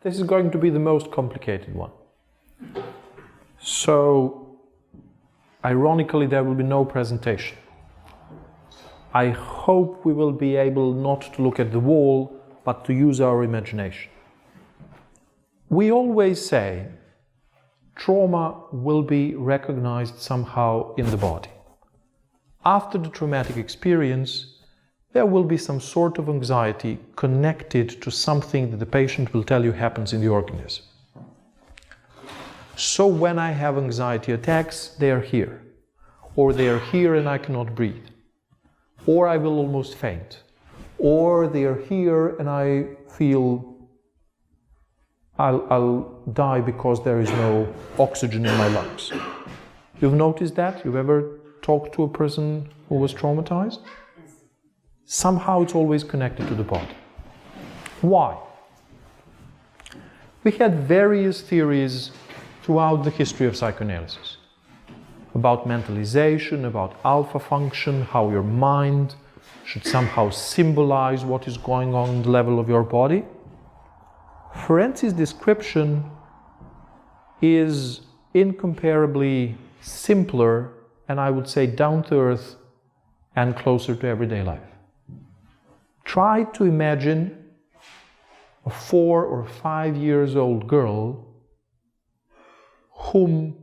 This is going to be the most complicated one. So, ironically, there will be no presentation. I hope we will be able not to look at the wall, but to use our imagination. We always say trauma will be recognized somehow in the body. After the traumatic experience, there will be some sort of anxiety connected to something that the patient will tell you happens in the organism. So when I have anxiety attacks, they are here. Or they are here and I cannot breathe. Or I will almost faint. Or they are here and I feel I'll die because there is no oxygen in my lungs. You've noticed that? You've ever talked to a person who was traumatized? Somehow it's always connected to the body. Why? We had various theories throughout the history of psychoanalysis about mentalization, about alpha function, how your mind should somehow symbolize what is going on at the level of your body. Ferentz's description is incomparably simpler and I would say down to earth and closer to everyday life. Try to imagine a 4 or 5 years old girl whom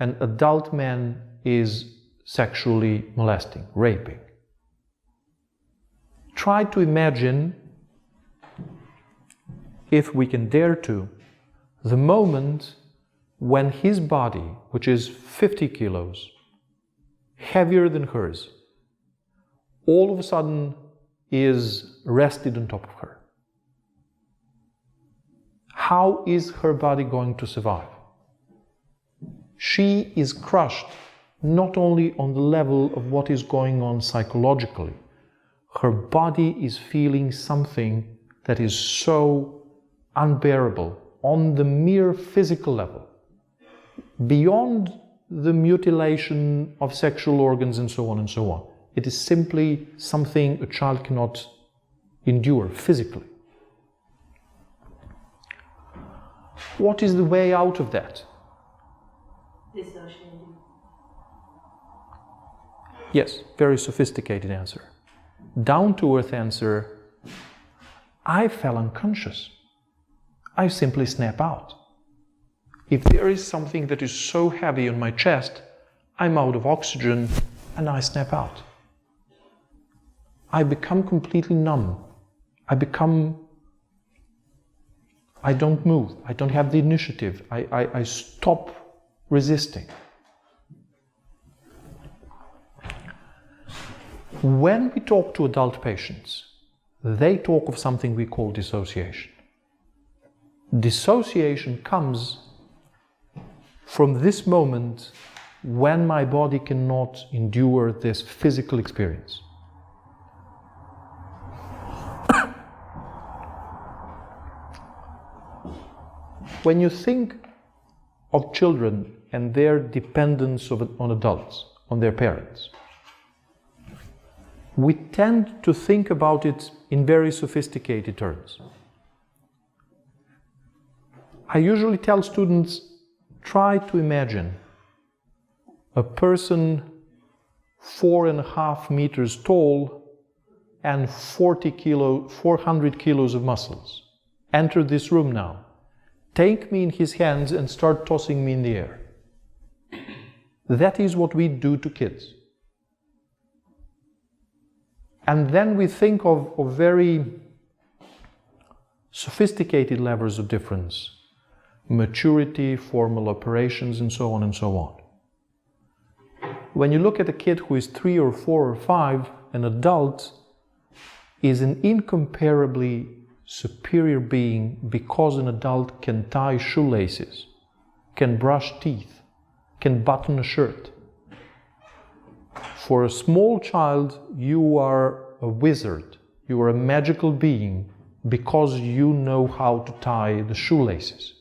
an adult man is sexually molesting, raping. Try to imagine, if we can dare to, the moment when his body, which is 50 kilos, heavier than hers, all of a sudden is rested on top of her. How is her body going to survive? She is crushed not only on the level of what is going on psychologically, her body is feeling something that is so unbearable on the mere physical level, beyond the mutilation of sexual organs and so on and so on. It is simply something a child cannot endure physically. What is the way out of that? Dissociating. Yes, very sophisticated answer. Down-to-earth answer, I fell unconscious. I simply snap out. If there is something that is so heavy on my chest, I'm out of oxygen and I snap out. I become completely numb. I don't move. I don't have the initiative. I stop resisting. When we talk to adult patients, they talk of something we call dissociation. Dissociation comes from this moment when my body cannot endure this physical experience. When you think of children and their dependence on adults, on their parents, we tend to think about it in very sophisticated terms. I usually tell students, try to imagine a person 4.5 meters tall and 400 kilos of muscles. Enter this room now. Take me in his hands and start tossing me in the air. That is what we do to kids. And then we think of very sophisticated levels of difference, maturity, formal operations, and so on and so on. When you look at a kid who is 3 or 4 or 5, an adult is an incomparably superior being because an adult can tie shoelaces, can brush teeth, can button a shirt. For a small child, you are a wizard, you are a magical being because you know how to tie the shoelaces.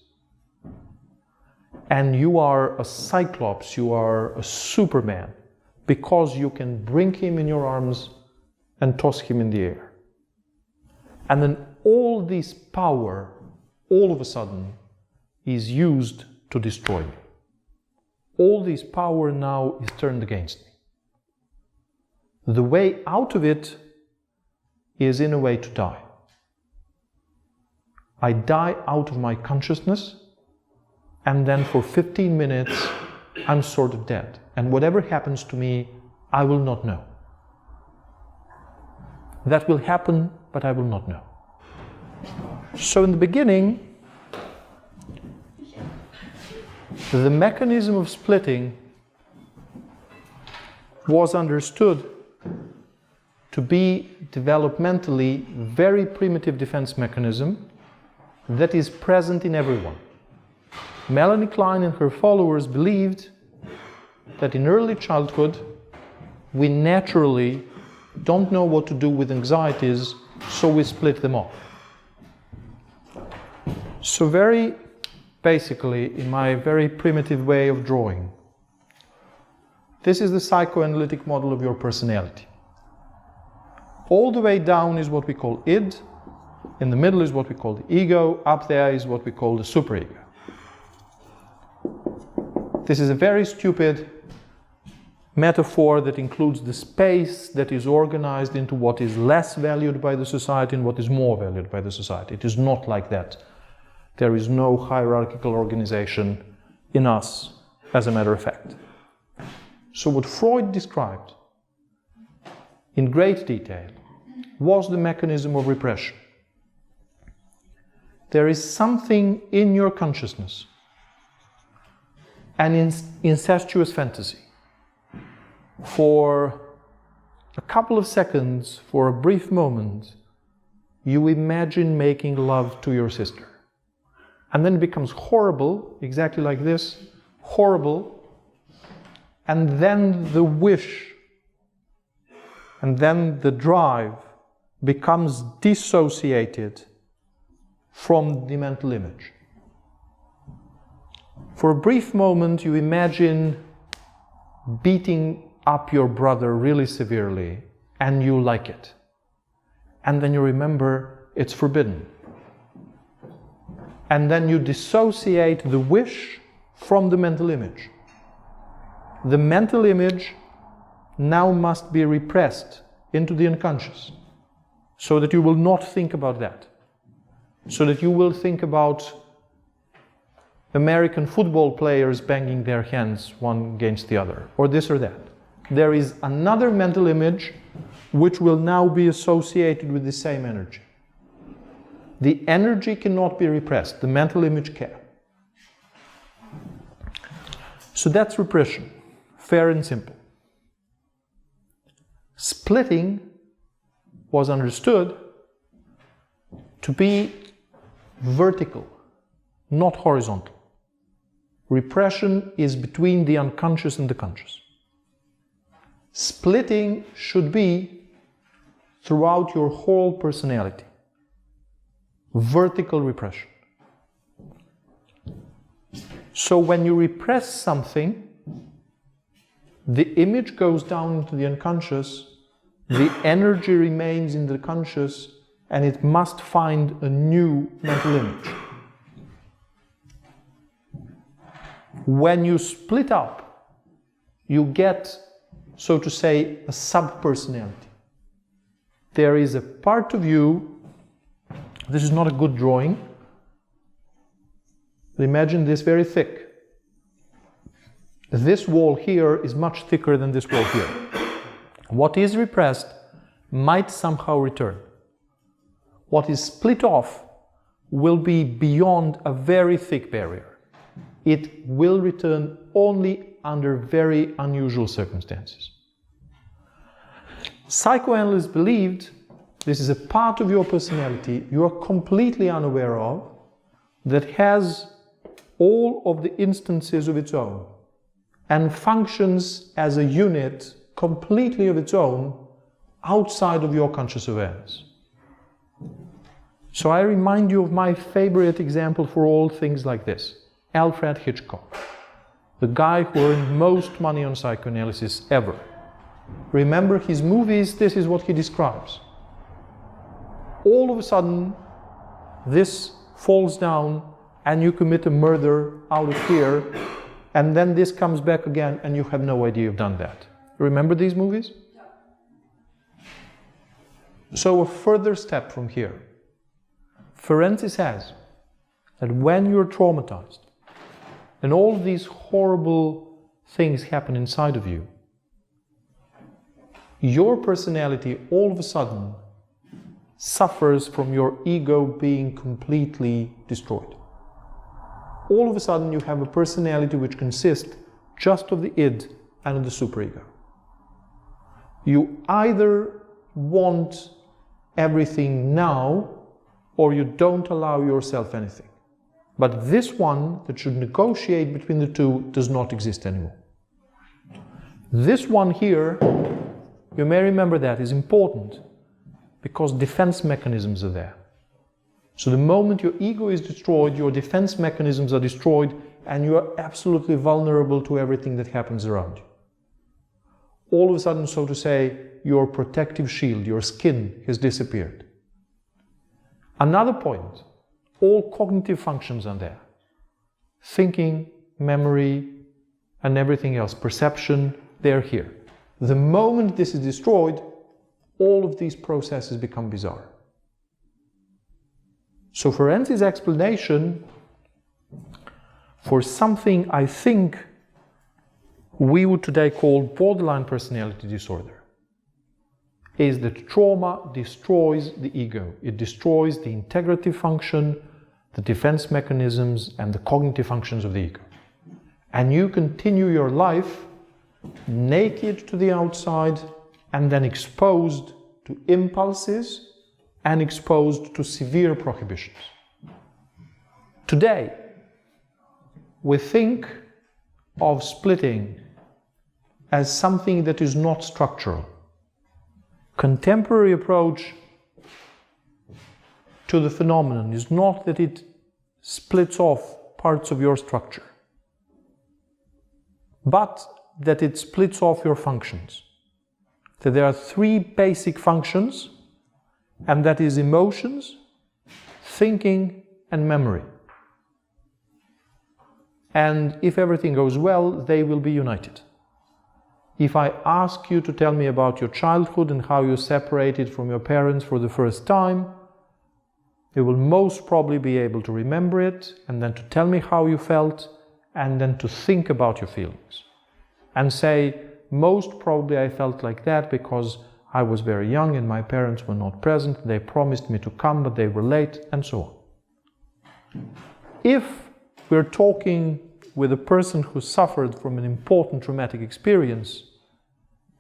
And you are a cyclops, you are a Superman because you can bring him in your arms and toss him in the air. And then all this power, all of a sudden is used to destroy me. All this power now is turned against me. The way out of it is in a way to die. I die out of my consciousness, and then for 15 minutes I'm sort of dead. And whatever happens to me, I will not know. That will happen, but I will not know. So in the beginning, the mechanism of splitting was understood to be developmentally very primitive defense mechanism that is present in everyone. Melanie Klein and her followers believed that in early childhood we naturally don't know what to do with anxieties, so we split them off. So very basically, in my very primitive way of drawing, this is the psychoanalytic model of your personality. All the way down is what we call id, in the middle is what we call the ego, up there is what we call the superego. This is a very stupid metaphor that includes the space that is organized into what is less valued by the society and what is more valued by the society. It is not like that. There is no hierarchical organization in us, as a matter of fact. So what Freud described in great detail was the mechanism of repression. There is something in your consciousness, an incestuous fantasy. For a couple of seconds, for a brief moment, you imagine making love to your sister. And then it becomes horrible, exactly like this, horrible. And then the wish, and then the drive becomes dissociated from the mental image. For a brief moment, you imagine beating up your brother really severely, and you like it. And then you remember it's forbidden. And then you dissociate the wish from the mental image. The mental image now must be repressed into the unconscious, so that you will not think about that. So that you will think about American football players banging their hands one against the other, or this or that. There is another mental image which will now be associated with the same energy. The energy cannot be repressed, the mental image can. So that's repression, fair and simple. Splitting was understood to be vertical, not horizontal. Repression is between the unconscious and the conscious. Splitting should be throughout your whole personality. Vertical repression. So when you repress something, the image goes down into the unconscious, the energy remains in the conscious, and it must find a new mental image. When you split up, you get, so to say, a sub-personality. There is a part of you, this is not a good drawing, but imagine this very thick. This wall here is much thicker than this wall here. What is repressed might somehow return. What is split off will be beyond a very thick barrier. It will return only under very unusual circumstances. Psychoanalysts believed this is a part of your personality you are completely unaware of, that has all of the instances of its own and functions as a unit completely of its own outside of your conscious awareness. So I remind you of my favorite example for all things like this, Alfred Hitchcock, the guy who earned most money on psychoanalysis ever. Remember his movies, this is what he describes. All of a sudden, this falls down, and you commit a murder out of fear, and then this comes back again, and you have no idea you've done that. Remember these movies? So a further step from here. Ferenczi says that when you're traumatized, and all these horrible things happen inside of you, your personality all of a sudden suffers from your ego being completely destroyed. All of a sudden you have a personality which consists just of the id and of the superego. You either want everything now, or you don't allow yourself anything. But this one that should negotiate between the two does not exist anymore. This one here, you may remember that, is important because defense mechanisms are there. So the moment your ego is destroyed, your defense mechanisms are destroyed, and you are absolutely vulnerable to everything that happens around you. All of a sudden, so to say, your protective shield, your skin, has disappeared. Another point, all cognitive functions are there. Thinking, memory, and everything else, perception, they're here. The moment this is destroyed, all of these processes become bizarre. So Ferenczi's explanation for something I think we would today call borderline personality disorder is that trauma destroys the ego. It destroys the integrative function, the defense mechanisms, and the cognitive functions of the ego. And you continue your life naked to the outside and then exposed to impulses and exposed to severe prohibitions. Today, we think of splitting as something that is not structural. Contemporary approach to the phenomenon is not that it splits off parts of your structure, but that it splits off your functions. That there are three basic functions, and that is emotions, thinking, and memory. And if everything goes well, they will be united. If I ask you to tell me about your childhood and how you separated from your parents for the first time, you will most probably be able to remember it, and then to tell me how you felt, and then to think about your feelings. And say, most probably I felt like that because I was very young and my parents were not present. They promised me to come, but they were late, and so on. If we're talking with a person who suffered from an important traumatic experience,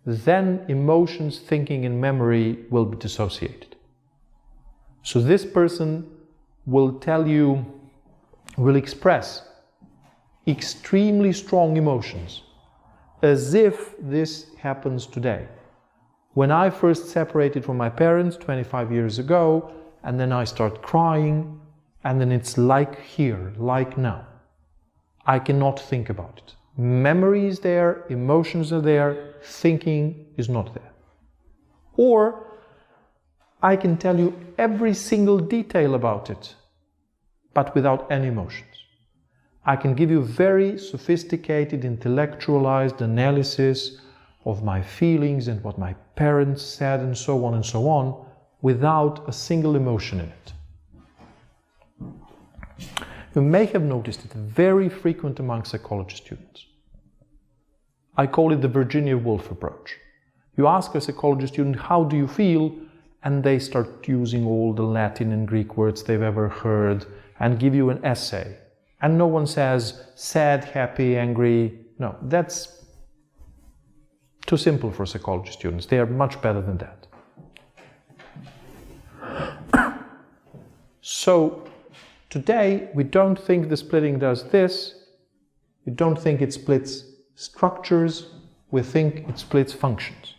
then emotions, thinking, and memory will be dissociated. So this person will tell you, will express extremely strong emotions, as if this happens today. When I first separated from my parents 25 years ago, and then I start crying, and then it's like here, like now. I cannot think about it. Memory is there, emotions are there, thinking is not there. Or I can tell you every single detail about it, but without any emotions. I can give you very sophisticated, intellectualized analysis of my feelings and what my parents said and so on, without a single emotion in it. You may have noticed it very frequent among psychology students. I call it the Virginia Woolf approach. You ask a psychology student, how do you feel? And they start using all the Latin and Greek words they've ever heard and give you an essay. And no one says sad, happy, angry. No, that's too simple for psychology students. They are much better than that. So today, we don't think the splitting does this. We don't think it splits structures. We think it splits functions.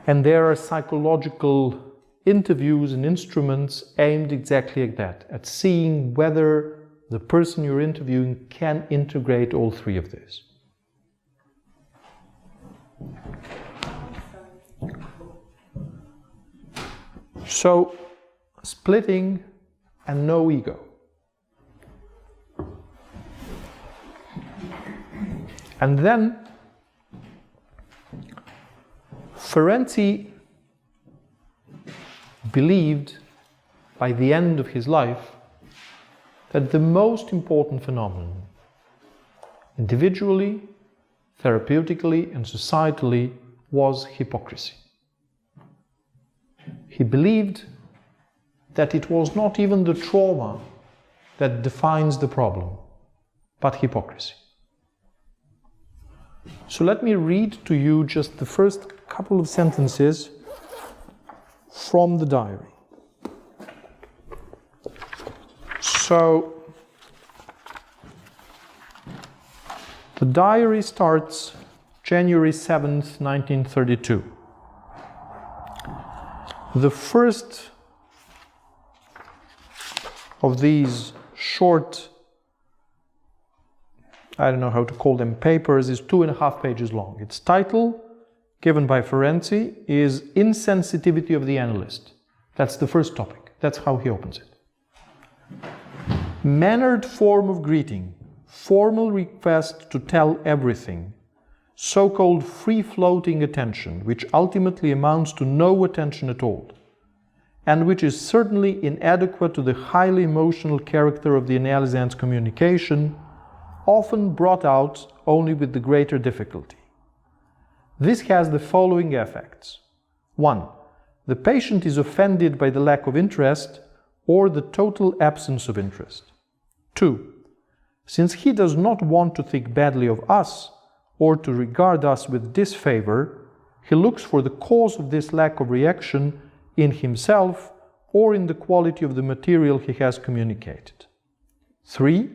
And there are psychological interviews and instruments aimed exactly at that, at seeing whether the person you're interviewing can integrate all three of these. So, splitting and no ego. And then Ferenczi believed by the end of his life that the most important phenomenon, individually, therapeutically, and societally, was hypocrisy. He believed that it was not even the trauma that defines the problem, but hypocrisy. So let me read to you just the first couple of sentences from the diary. So, the diary starts January 7th, 1932. The first of these short, I don't know how to call them, papers is 2.5 pages long. Its title, given by Ferenczi, is Insensitivity of the Analyst. That's the first topic. That's how he opens it. Mannered form of greeting, formal request to tell everything, so-called free-floating attention, which ultimately amounts to no attention at all, and which is certainly inadequate to the highly emotional character of the analysand's communication, often brought out only with the greater difficulty. This has the following effects. 1. The patient is offended by the lack of interest or the total absence of interest. 2. Since he does not want to think badly of us or to regard us with disfavor, he looks for the cause of this lack of reaction in himself or in the quality of the material he has communicated. 3.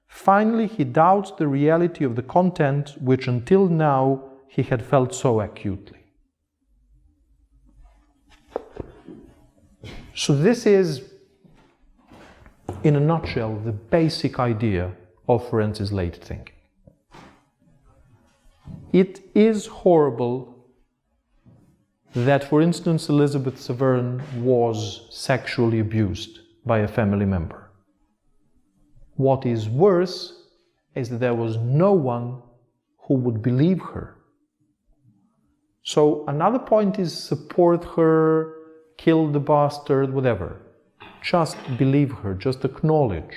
Finally, he doubts the reality of the content which until now he had felt so acutely. So this is, in a nutshell, the basic idea of Ferenczi's late thinking. It is horrible that, for instance, Elizabeth Severn was sexually abused by a family member. What is worse is that there was no one who would believe her. So another point is support her, kill the bastard, whatever. Just believe her, just acknowledge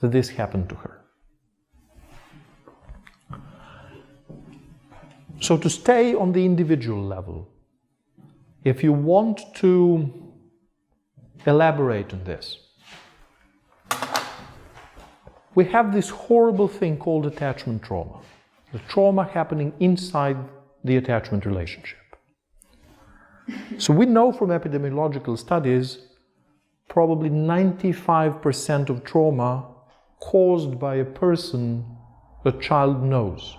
that this happened to her. So to stay on the individual level, if you want to elaborate on this, we have this horrible thing called attachment trauma. The trauma happening inside the attachment relationship. So we know from epidemiological studies, probably 95% of trauma caused by a person a child knows.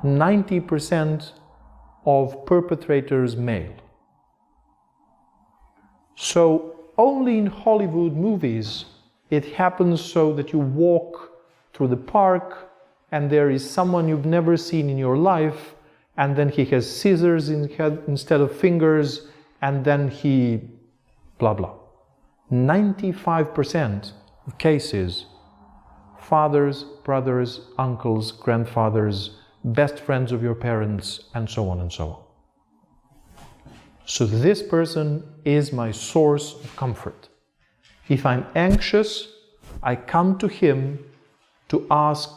90% of perpetrators male. So only in Hollywood movies it happens so that you walk through the park and there is someone you've never seen in your life, and then he has scissors instead of fingers, and then he blah blah. 95% of cases, fathers, brothers, uncles, grandfathers, best friends of your parents, and so on and so on. So this person is my source of comfort. If I'm anxious, I come to him to ask,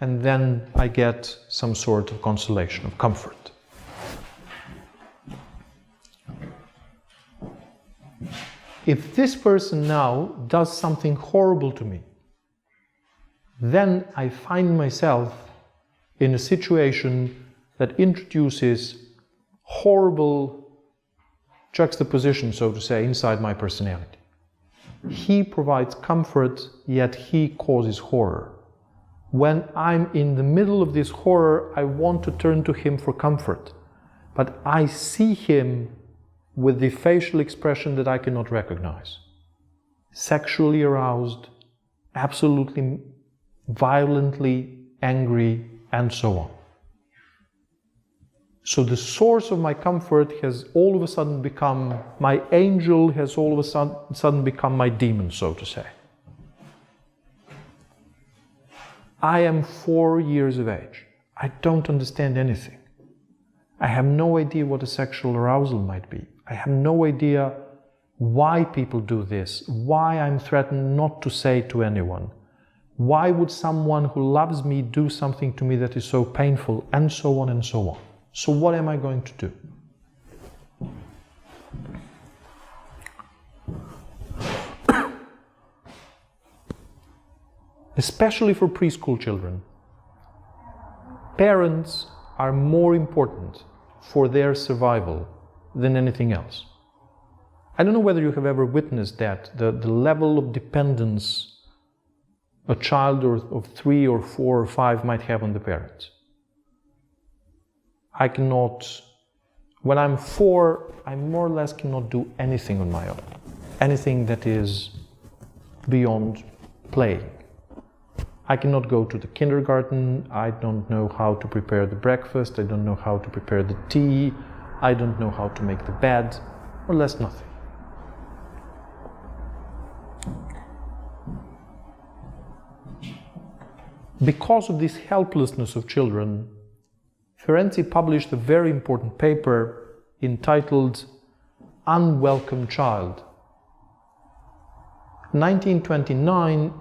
and then I get some sort of consolation, of comfort. If this person now does something horrible to me, then I find myself in a situation that introduces horrible juxtaposition, so to say, inside my personality. He provides comfort, yet he causes horror. When I'm in the middle of this horror, I want to turn to him for comfort, but I see him with the facial expression that I cannot recognize. Sexually aroused, absolutely violently angry, and so on. So the source of my comfort has all of a sudden become, my angel has all of a sudden become my demon, so to say. I am 4 years of age. I don't understand anything. I have no idea what a sexual arousal might be. I have no idea why people do this, why I'm threatened not to say to anyone. Why would someone who loves me do something to me that is so painful, and so on and so on. So what am I going to do? Especially for preschool children, parents are more important for their survival than anything else. I don't know whether you have ever witnessed that, the level of dependence a child of 3 or 4 or 5 might have on the parents. I cannot, when I'm 4, I more or less cannot do anything on my own. Anything that is beyond playing. I cannot go to the kindergarten, I don't know how to prepare the breakfast, I don't know how to prepare the tea, I don't know how to make the bed, more or less nothing. Because of this helplessness of children, Ferenczi published a very important paper entitled Unwelcome Child. 1929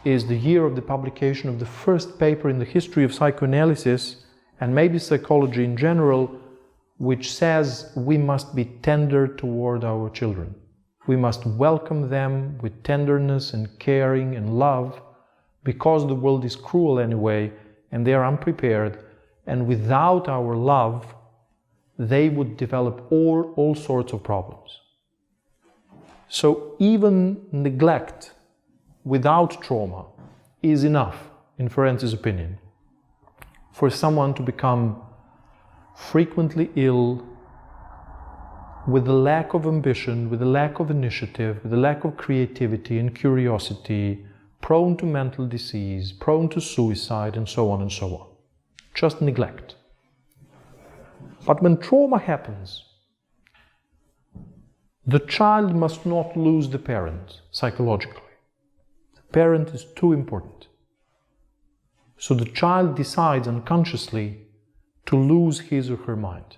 is the year of the publication of the first paper in the history of psychoanalysis, and maybe psychology in general, which says we must be tender toward our children. We must welcome them with tenderness and caring and love, because the world is cruel anyway, and they are unprepared, and without our love, they would develop all sorts of problems. So even neglect without trauma is enough, in Ferenczi's opinion, for someone to become frequently ill, with a lack of ambition, with a lack of initiative, with a lack of creativity and curiosity, prone to mental disease, prone to suicide, and so on and so on. Just neglect. But when trauma happens, the child must not lose the parent psychologically. The parent is too important. So the child decides unconsciously to lose his or her mind.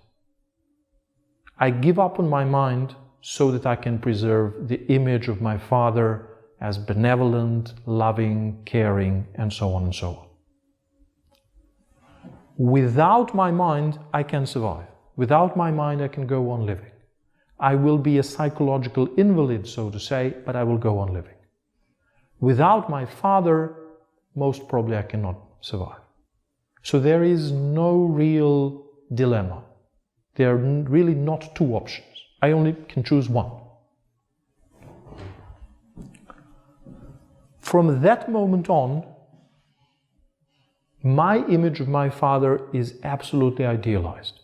I give up on my mind so that I can preserve the image of my father as benevolent, loving, caring, and so on and so on. Without my mind, I can survive. Without my mind, I can go on living. I will be a psychological invalid, so to say, but I will go on living. Without my father, most probably I cannot survive. So there is no real dilemma. There are really not two options. I only can choose one. From that moment on, my image of my father is absolutely idealized.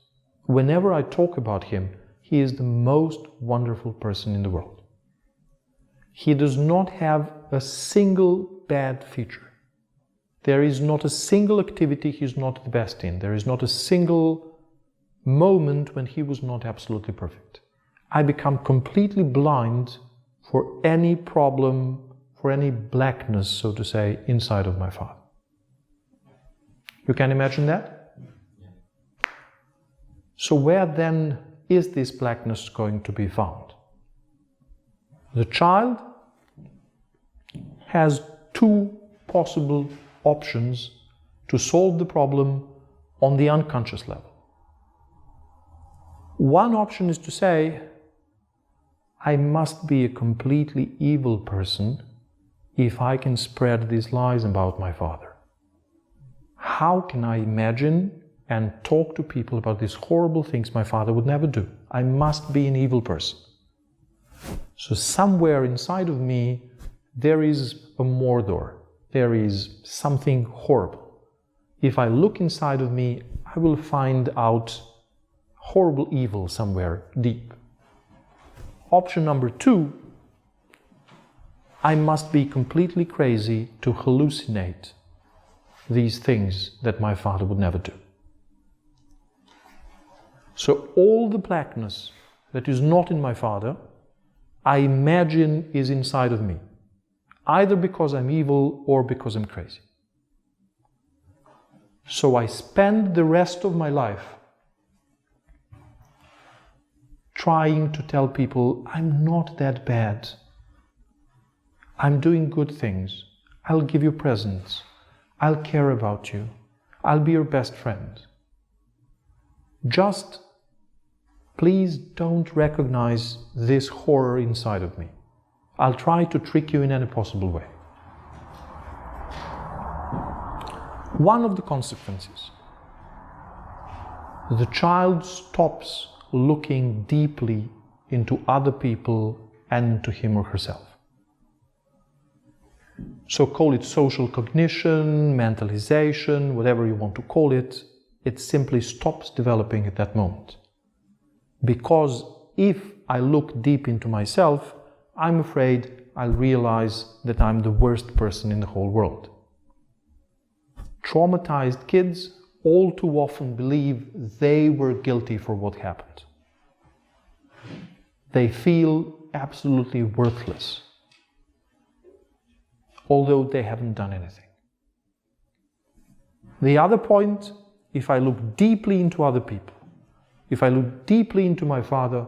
Whenever I talk about him, he is the most wonderful person in the world. He does not have a single bad feature. There is not a single activity he's not the best in. There is not a single moment when he was not absolutely perfect. I become completely blind for any problem, for any blackness, so to say, inside of my father. You can imagine that? So where then is this blackness going to be found? The child has two possible options to solve the problem on the unconscious level. One option is to say, I must be a completely evil person if I can spread these lies about my father. How can I imagine and talk to people about these horrible things my father would never do? I must be an evil person. So somewhere inside of me, there is a Mordor. There is something horrible. If I look inside of me, I will find out horrible evil somewhere deep. Option number 2, I must be completely crazy to hallucinate these things that my father would never do. So all the blackness that is not in my father, I imagine is inside of me, either because I'm evil or because I'm crazy. So I spend the rest of my life trying to tell people, I'm not that bad. I'm doing good things. I'll give you presents. I'll care about you. I'll be your best friend. Just please don't recognize this horror inside of me. I'll try to trick you in any possible way. One of the consequences, the child stops looking deeply into other people and into him or herself. So call it social cognition, mentalization, whatever you want to call it, it simply stops developing at that moment. Because if I look deep into myself, I'm afraid I'll realize that I'm the worst person in the whole world. Traumatized kids all too often believe they were guilty for what happened. They feel absolutely worthless, although they haven't done anything. The other point, if I look deeply into other people, if I look deeply into my father,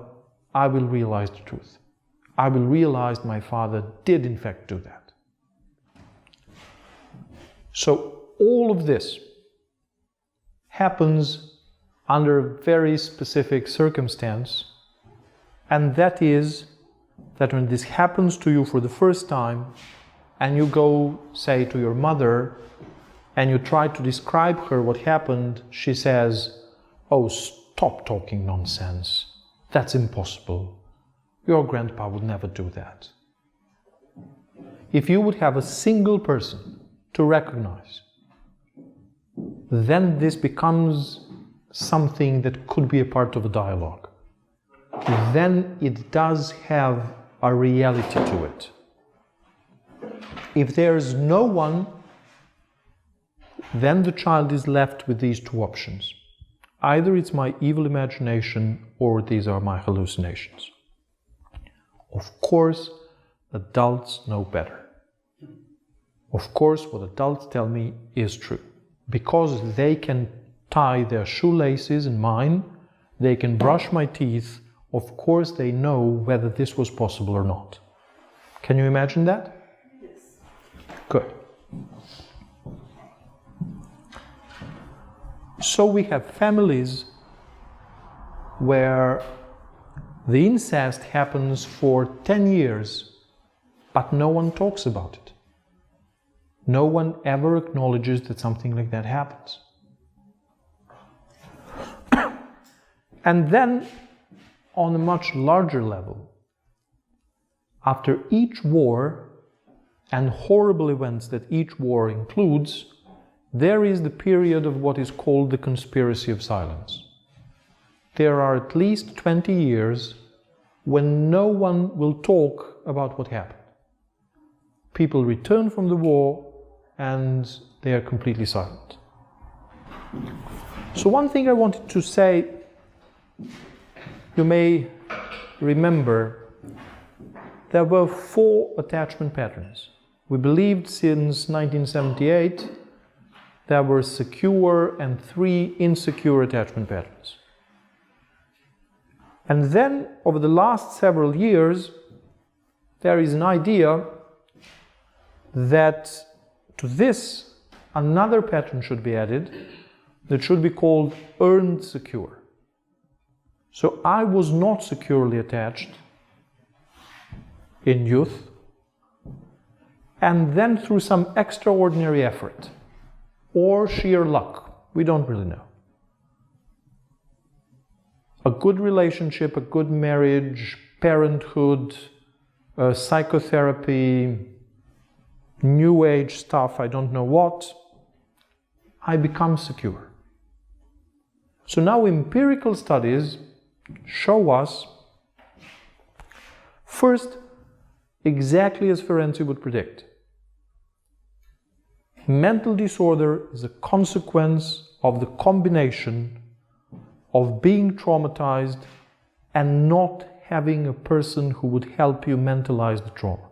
I will realize the truth. I will realize my father did in fact do that. So all of this happens under a very specific circumstance, and that is that when this happens to you for the first time, and you go, say, to your mother, and you try to describe her what happened, she says, "Oh, stop talking nonsense. That's impossible. Your grandpa would never do that." If you would have a single person to recognize, then this becomes something that could be a part of a dialogue. Then it does have a reality to it. If there is no one, then the child is left with these two options. Either it's my evil imagination or these are my hallucinations. Of course, adults know better. Of course, what adults tell me is true. Because they can tie their shoelaces in mine, they can brush my teeth, of course they know whether this was possible or not. Can you imagine that? Yes. Good. So we have families where the incest happens for 10 years, but no one talks about it. No one ever acknowledges that something like that happens. And then, on a much larger level, after each war and horrible events that each war includes, there is the period of what is called the conspiracy of silence. There are at least 20 years when no one will talk about what happened. People return from the war and they are completely silent. So one thing I wanted to say, you may remember, there were 4 attachment patterns. We believed since 1978 there were secure and 3 insecure attachment patterns. And then, over the last several years, there is an idea that to this, another pattern should be added that should be called earned secure. So I was not securely attached in youth, and then through some extraordinary effort or sheer luck, we don't really know, a good relationship, a good marriage, parenthood, psychotherapy, new age stuff, I don't know what, I become secure. So now empirical studies show us, first, exactly as Ferenczi would predict. Mental disorder is a consequence of the combination of being traumatized and not having a person who would help you mentalize the trauma.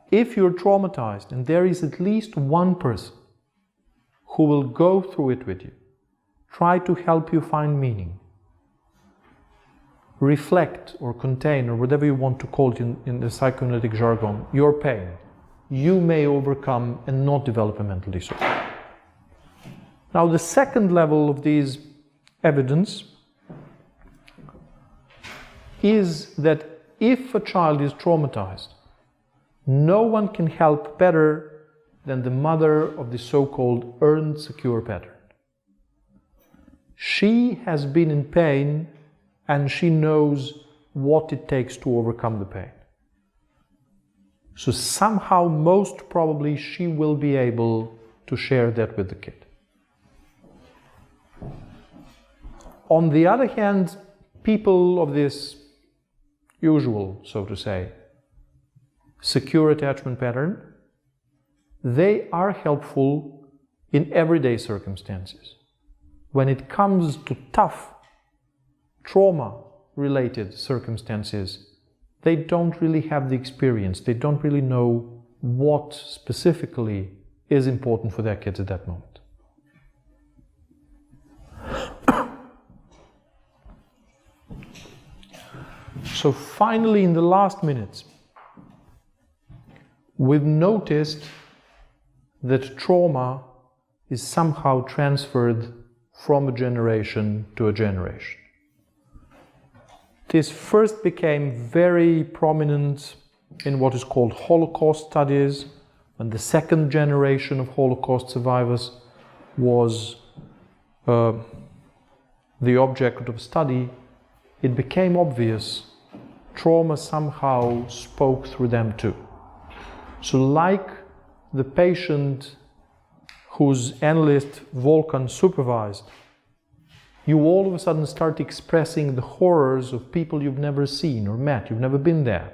If you're traumatized and there is at least one person who will go through it with you, try to help you find meaning, reflect or contain, or whatever you want to call it in the psychoanalytic jargon, your pain, you may overcome and not develop a mental disorder. Now, the second level of these evidence is that if a child is traumatized, no one can help better than the mother of the so-called earned secure pattern. She has been in pain and she knows what it takes to overcome the pain. So somehow, most probably, she will be able to share that with the kid. On the other hand, people of this usual, so to say, secure attachment pattern, they are helpful in everyday circumstances. When it comes to tough, trauma-related circumstances, they don't really have the experience. They don't really know what specifically is important for their kids at that moment. So finally, in the last minutes, we've noticed that trauma is somehow transferred from a generation to a generation. This first became very prominent in what is called Holocaust studies, when the second generation of Holocaust survivors was the object of study. It became obvious trauma somehow spoke through them too. So like the patient whose analyst Volkan supervised, you all of a sudden start expressing the horrors of people you've never seen or met, you've never been there.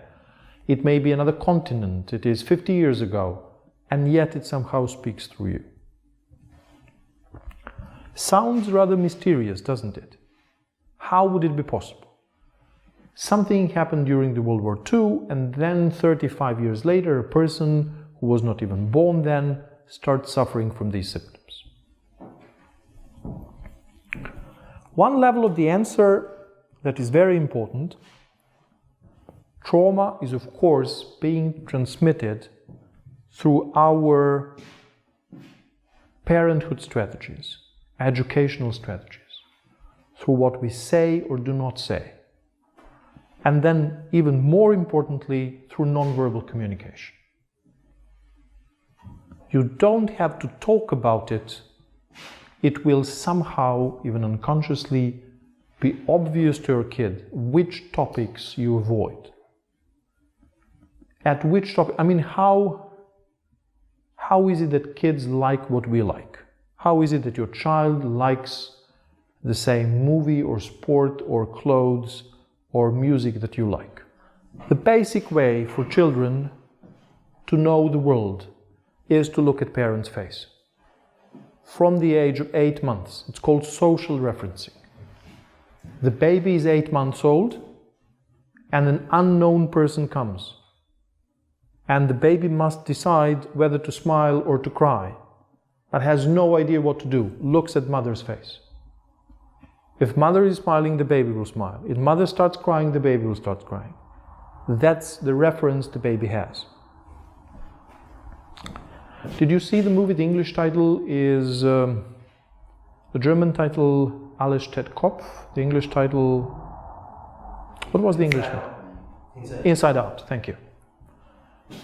It may be another continent, it is 50 years ago, and yet it somehow speaks through you. Sounds rather mysterious, doesn't it? How would it be possible? Something happened during the World War II, and then 35 years later, a person who was not even born then starts suffering from these symptoms. One level of the answer that is very important: trauma is, of course, being transmitted through our parenthood strategies, educational strategies, through what we say or do not say. And then, even more importantly, through nonverbal communication. You don't have to talk about it. It will somehow, even unconsciously, be obvious to your kid which topics you avoid. At which topic, I mean, how is it that kids like what we like? How is it that your child likes the same movie or sport or clothes or music that you like? The basic way for children to know the world is to look at parents' face. From the age of 8 months, it's called social referencing. The baby is 8 months old and an unknown person comes. And the baby must decide whether to smile or to cry, but has no idea what to do, looks at mother's face. If mother is smiling, the baby will smile. If mother starts crying, the baby will start crying. That's the reference the baby has. Did you see the movie? The English title is, the German title, Alles steht Kopf. The English title, what was the English title? Inside Out, thank you.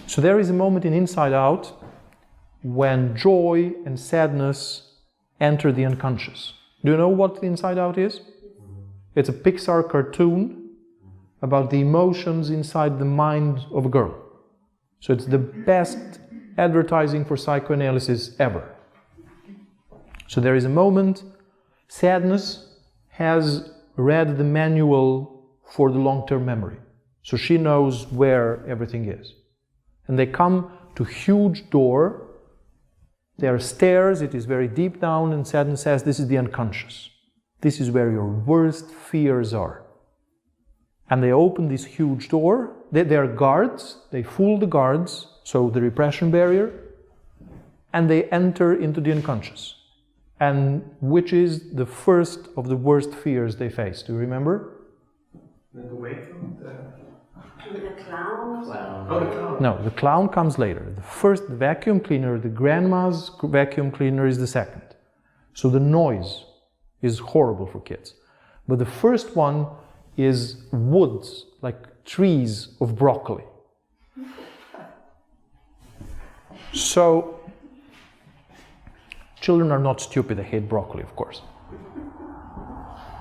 So there is a moment in Inside Out when joy and sadness enter the unconscious. Do you know what Inside Out is? It's a Pixar cartoon about the emotions inside the mind of a girl. So it's the best advertising for psychoanalysis ever. So there is a moment, sadness has read the manual for the long-term memory. So she knows where everything is. And they come to a huge door. There are stairs, it is very deep down, and sadness says this is the unconscious. This is where your worst fears are. And they open this huge door. They are guards. They fool the guards, so the repression barrier, and they enter into the unconscious. And which is the first of the worst fears they face? Do you remember? The wake from the clown? Oh, the clown. No, the clown comes later. The first vacuum cleaner, the grandma's vacuum cleaner, is the second. So the noise is horrible for kids. But the first one is woods, like trees of broccoli. So children are not stupid, they hate broccoli, of course.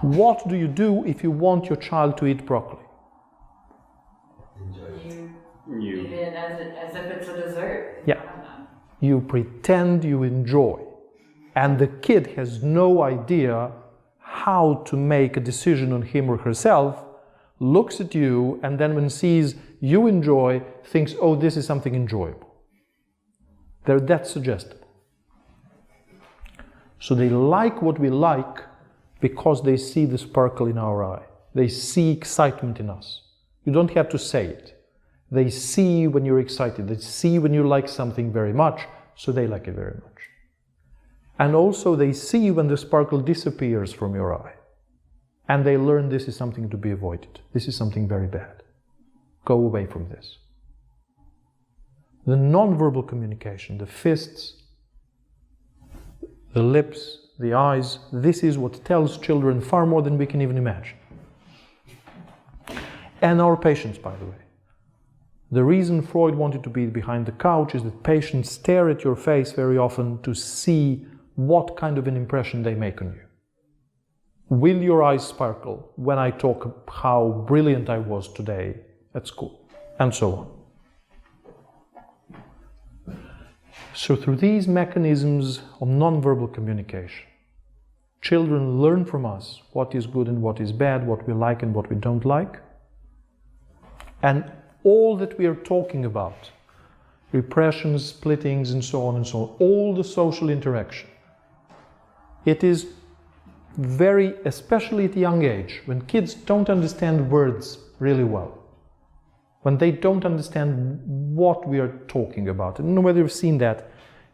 What do you do if you want your child to eat broccoli? You eat it as if it's a dessert? Yeah. You pretend you enjoy. And the kid has no idea how to make a decision on him or herself, looks at you, and then when sees you enjoy, thinks, oh, this is something enjoyable. They're that suggestible. So they like what we like because they see the sparkle in our eye. They see excitement in us. You don't have to say it. They see when you're excited. They see when you like something very much, so they like it very much. And also they see when the sparkle disappears from your eye. And they learn this is something to be avoided. This is something very bad. Go away from this. The non-verbal communication, the fists, the lips, the eyes, this is what tells children far more than we can even imagine. And our patients, by the way. The reason Freud wanted to be behind the couch is that patients stare at your face very often to see what kind of an impression they make on you. Will your eyes sparkle when I talk how brilliant I was today at school? And so on. So through these mechanisms of non-verbal communication, children learn from us what is good and what is bad, what we like and what we don't like. And all that we are talking about, repressions, splittings, and so on, all the social interaction, it is very, especially at a young age, when kids don't understand words really well, when they don't understand what we are talking about. I don't know whether you've seen that.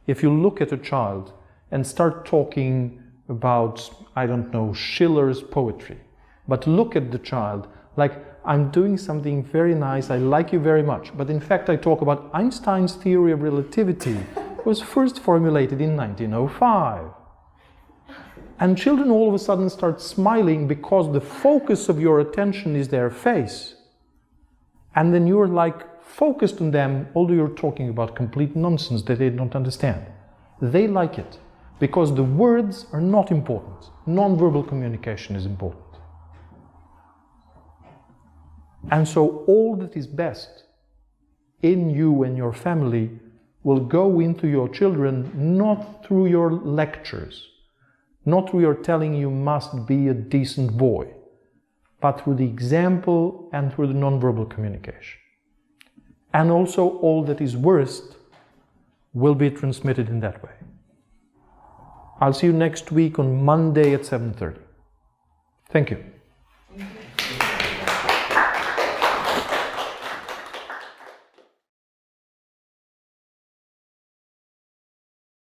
If you look at a child and start talking about, I don't know, Schiller's poetry, but look at the child like, I'm doing something very nice, I like you very much, but in fact I talk about Einstein's theory of relativity. It was first formulated in 1905. And children all of a sudden start smiling because the focus of your attention is their face. And then you're like focused on them, although you're talking about complete nonsense that they don't understand. They like it because the words are not important. Non-verbal communication is important. And so all that is best in you and your family will go into your children not through your lectures, not through your telling you must be a decent boy, but through the example and through the non-verbal communication. And also all that is worst will be transmitted in that way. I'll see you next week on Monday at 7:30. Thank you.